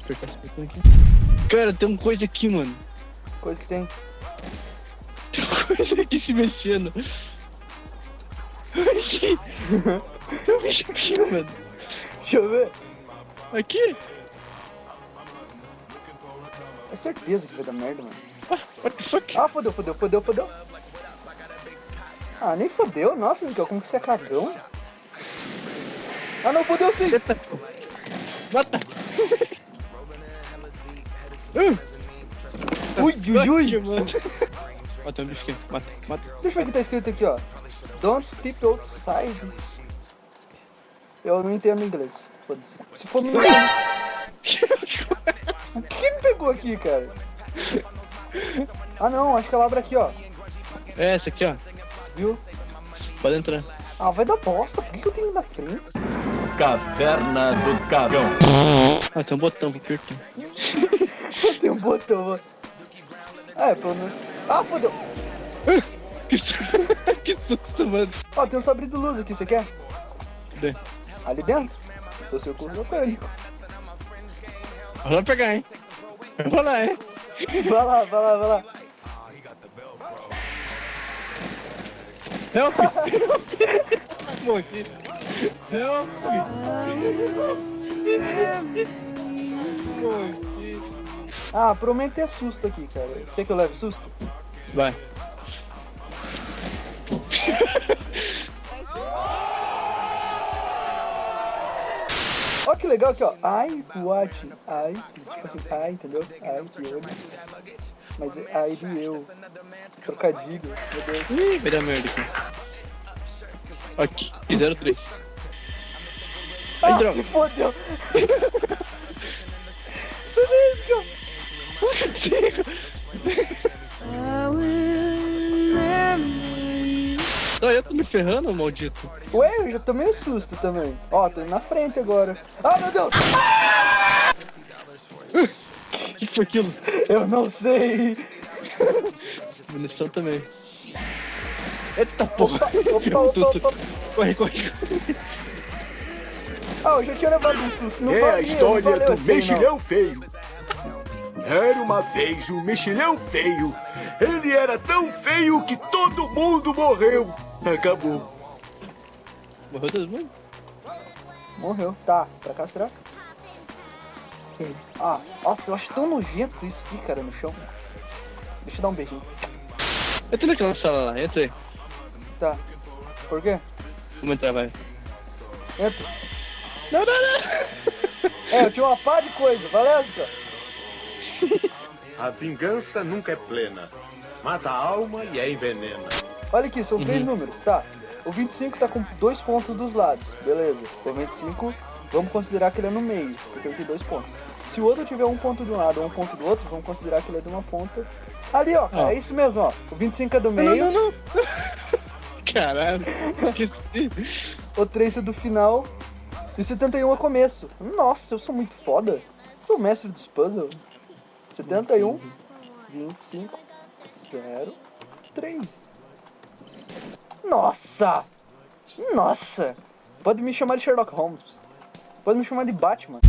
apertar esse botão aqui. Cara, tem uma coisa aqui, mano. Coisa que tem. Tem uma coisa aqui se mexendo. Aqui. Tem um bicho aqui, mano. Deixa eu ver. Aqui. É certeza que vai dar merda, mano. Ah, what the fuck? Ah, fodeu. Ah, nem fodeu. Nossa, Miguel, como que você é cagão? Ah, não, fodeu sim. Eita. Mata. Ui. Mano. Ó, tem um bicho aqui. Mata. Deixa eu ver o que tá escrito aqui, ó. Don't step outside. Eu não entendo inglês. Foda-se. Se for no... O que me pegou aqui, cara? Ah, não. Acho que ela abre aqui, ó. É essa aqui, ó. Viu? Pode entrar. Ah, vai dar bosta. Por que eu tenho na frente? Caverna do Cagão. Ah, tem um botão pra apertar. Tem um botão, ó. É, pelo menos... Ah, fodeu. Que susto, mano. Ó, tem um sabre de luz aqui, você quer? Cadê? Ali dentro. Tô seu cu no pânico. Vai lá pegar, hein? Vai lá, hein? Vai lá. Help! Morri. Help! Morri. Ah, provavelmente é susto aqui, cara. Quer que eu leve susto? Vai. Ó que legal aqui, ó. Ai, what? Ai, tipo assim, ai, entendeu? Ai, de olho. Mas é ai de eu. Trocadilho, meu Deus. Ih, vai dar merda aqui. Aqui, 03. Ai, Ah, droga. se fodeu. Você não é isso que eu... Não, eu tô me ferrando, maldito. Ué, eu já tomei um susto também. Ó, tô indo na frente agora. Ah, meu Deus! O que foi aquilo? Eu não sei. Munição também. Eita porra! Opa. Corre. Ah, eu já tinha levado um susto. Não É valeu, a história não valeu do esse aí, mexilhão feio. Era uma vez um mexilhão feio. Ele era tão feio que todo mundo morreu. Acabou. Morreu todo mundo? não. Morreu. Tá, pra cá será? Ah, nossa, eu acho tão nojento isso aqui, cara, no chão. Deixa eu dar um beijinho. Entra naquela sala lá, entra aí. Tá. Por quê? Vamos entrar, vai. Entra. Não. É, eu tinha uma pá de coisa, valeu, cara? A vingança nunca é plena. Mata a alma e a envenena. Olha aqui, são 3 números, tá? O 25 tá com 2 pontos dos lados, beleza. O 25, vamos considerar que ele é no meio, porque ele tem 2 pontos. Se o outro tiver um ponto de um lado ou um ponto do outro, vamos considerar que ele é de uma ponta. Ali, ó, cara, é isso mesmo, ó. O 25 é do meio, Não. Caralho. o 3 é do final e o 71 é o começo. Nossa, eu sou muito foda. Sou o mestre dos puzzles. 71, 25, 0, 3. Nossa! Pode me chamar de Sherlock Holmes. Pode me chamar de Batman.